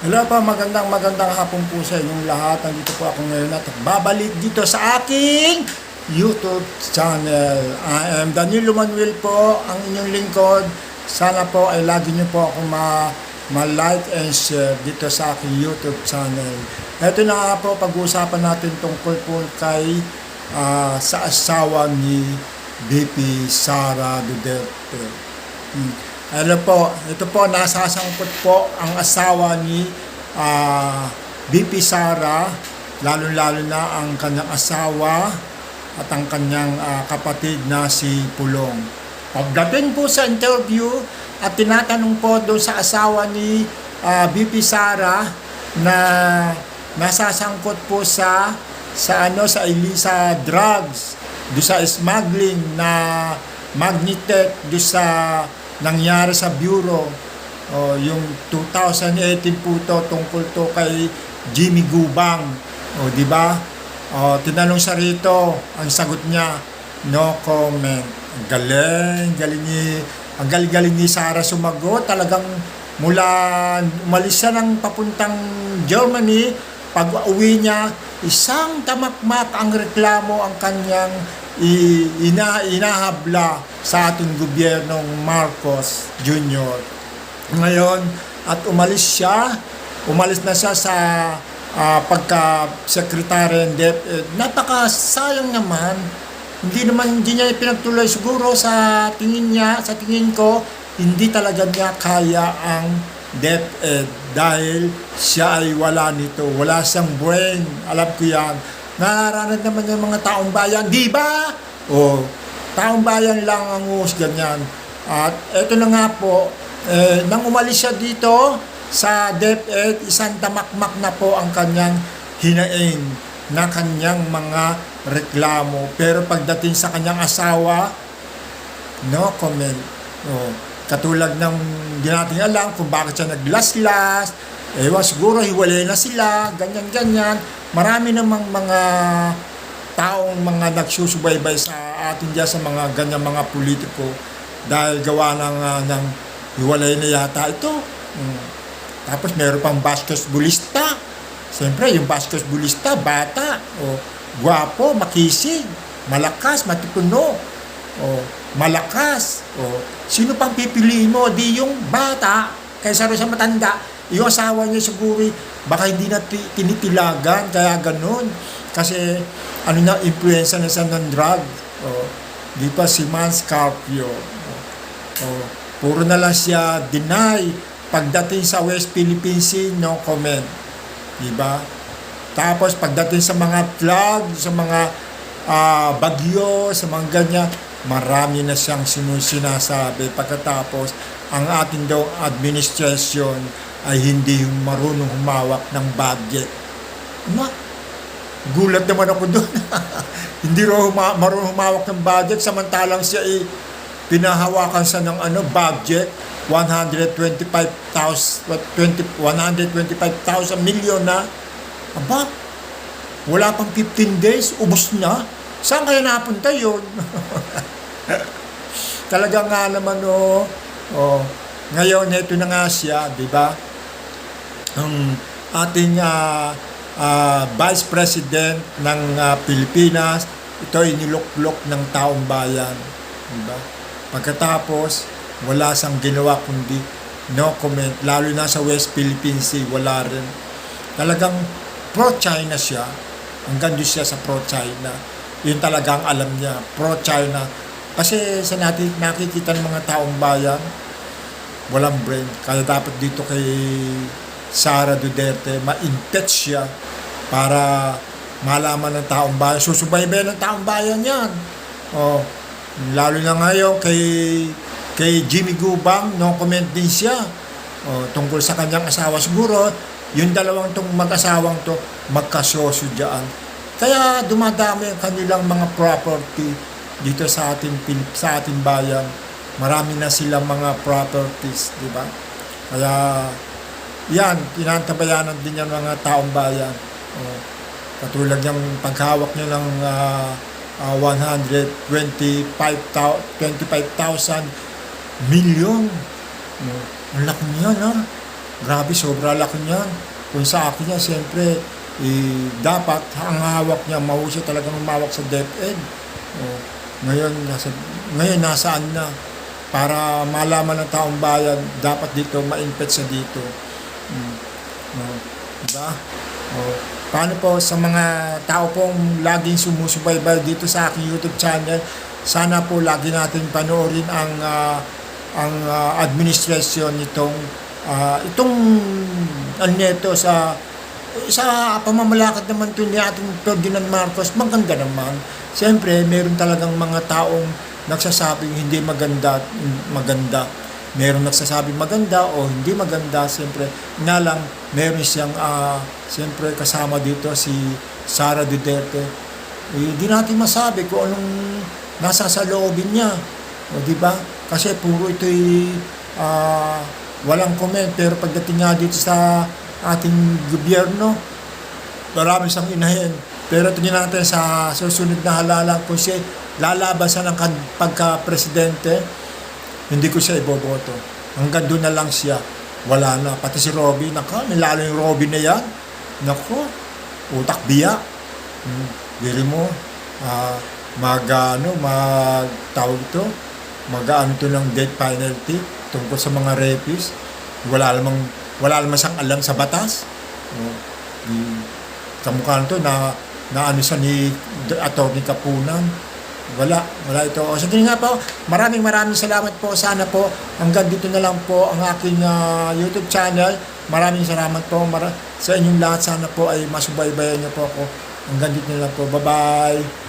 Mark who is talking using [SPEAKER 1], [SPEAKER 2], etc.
[SPEAKER 1] Hello po, magandang hapon po sa inyong lahat. Nandito po ako ngayon at babalik dito sa aking YouTube channel. I am Daniel Manuel po, ang inyong lingkod. Sana po ay lagi niyo po ako ma-like and share dito sa aking YouTube channel. Ito na nga po, pag-uusapan natin tungkol po kay sa asawa ni VP Sara Duterte. Ano po, ito po, nasasangkot po ang asawa ni VP Sara, lalo-lalo na ang kanyang asawa at ang kanyang kapatid na si Pulong. Pagdating po sa interview at tinatanong po doon sa asawa ni VP Sara na nasasangkot po sa Elisa drugs, doon sa smuggling na magnetic, doon sa nangyari sa bureau, yung 2018 po to, tungkol to kay Jimmy Gubang, di ba? Tinanong siya rito, ang sagot niya, no comment. Ang galing ni Sara sumagot. Talagang mula umalis siya ng papuntang Germany, pag uwi niya, isang tamakmak ang reklamo ang kanyang inahabla sa ating gobyernong Marcos Jr. Ngayon, at umalis na siya sa pagka-secretary and DepEd. Napakasayang naman, hindi niya pinagtuloy. Siguro sa tingin ko, hindi talaga niya kaya ang DepEd dahil siya ay wala nito, wala siyang brain, alam ko yan. Nararamdaman naman yung mga taong bayan, di ba? Taong bayan lang ang ganyan. At eto na nga po, nang umalis siya dito sa DepEd, isang tamakmak na po ang kanyang hinaing na kanyang mga reklamo. Pero pagdating sa kanyang asawa, no comment. Katulad ng di natin alam kung bakit siya naglaslas, siguro hiwalay na sila, ganyan-ganyan. Marami namang mga taong mga nagsusubaybay sa atin dyan sa mga ganyan mga politiko dahil gawa ng hiwalay na yata ito. Tapos meron pang basketballista. Siyempre yung basketballista, bata, gwapo, makisig, malakas, matipuno, malakas. Sino pang pipiliin mo? Di yung bata kaysa rin sa matanda. Yung asawa niya siguro baka hindi na tinitilagan, kaya ganun. Kasi influensya na siya ng drug. Di pa si Man Scarpio. Puro na lang siya deny. Pagdating sa West Philippine Sea, no comment. Di ba? Tapos pagdating sa mga flood, sa mga bagyo, sa mga ganyan, marami na siyang sinasabi. Pagkatapos, ang ating daw administration ay hindi marunong humawak ng budget. Gulat naman ako doon. Hindi raw marunong humawak ng budget, samantalang siya pinahawakan siya ng budget, 125,000 million na. Aba, wala pang 15 days, ubos na. Saan kaya napunta yun? Talaga nga naman, ngayon, ito na nga siya, di ba? Ang ating Vice President ng Pilipinas, ito ay niluklok ng taong bayan, di ba? Pagkatapos, wala siyang ginawa kundi no comment, lalo na sa West Philippine Sea, wala rin. Talagang pro-China siya, hanggang doon siya sa pro-China. Yun talagang alam niya, pro-China. Kasi sa nakikita ng mga taong bayan, walang brain. Kaya dapat dito kay Sara Duterte, ma-impeach siya para malaman ng taong bayan. Susubaybay ng taong bayan yan. Lalo na ngayon kay Jimmy Gubang, no comment din siya. Tungkol sa kanyang asawa. Siguro, yung dalawang tong mag-asawang to, magkasosyo dyan. Kaya dumadami ang kanilang mga property dito sa ating bayan. Marami na silang mga properties, di ba? Kaya yan, tinantabayanan din yan mga taong bayan. Katulad yung paghawak nyo ng 125,000 million. Ang laki niya, no? Grabe, sobra laki niyan. Kung sa akin niya, siyempre, dapat ang hawak niya, mahusay talagang umawak sa DepEd. O, ngayon, nasaan na? Para malaman ng taong bayan, dapat dito, ma-impet sa dito. Mm. O, diba? O, paano po sa mga tao pong laging sumusubaybay dito sa aking YouTube channel, sana po lagi natin panoorin ang administrasyon itong ano nito sa pamamalakad naman to ni ating Ferdinand Marcos, maganda naman. Siyempre, meron talagang mga taong nagsasabing hindi maganda, maganda. Meron nagsasabing maganda o hindi maganda. Siyempre, nga lang, meron siyang siyempre kasama dito si Sara Duterte. Hindi natin masabi kung anong nasa sa loobin niya. O, di ba? Kasi puro ito'y walang comment, pero pagdating nga dito sa ating gobyerno, marami siyang inahin. Pero tingnan natin sa susunod na halalan, kung siya lalabasan ng pagka-presidente, hindi ko siya iboboto. Hanggang doon na lang siya. Wala na. Pati si Robby, nilalo yung Robby na yan. Nako, utak biya. Dili mo, tawag ito, mag-ano to ng death penalty tungkol sa mga rapist. Wala namang siyang alam sa batas. Kamukha nito na ano siya ni Atty. Kapunan. Wala ito. O sige nga po, maraming salamat po. Sana po hanggang dito na lang po ang aking YouTube channel. Maraming salamat po sa inyong lahat. Sana po ay masubaybayan niyo po ako. Hanggang dito na lang po. Bye-bye.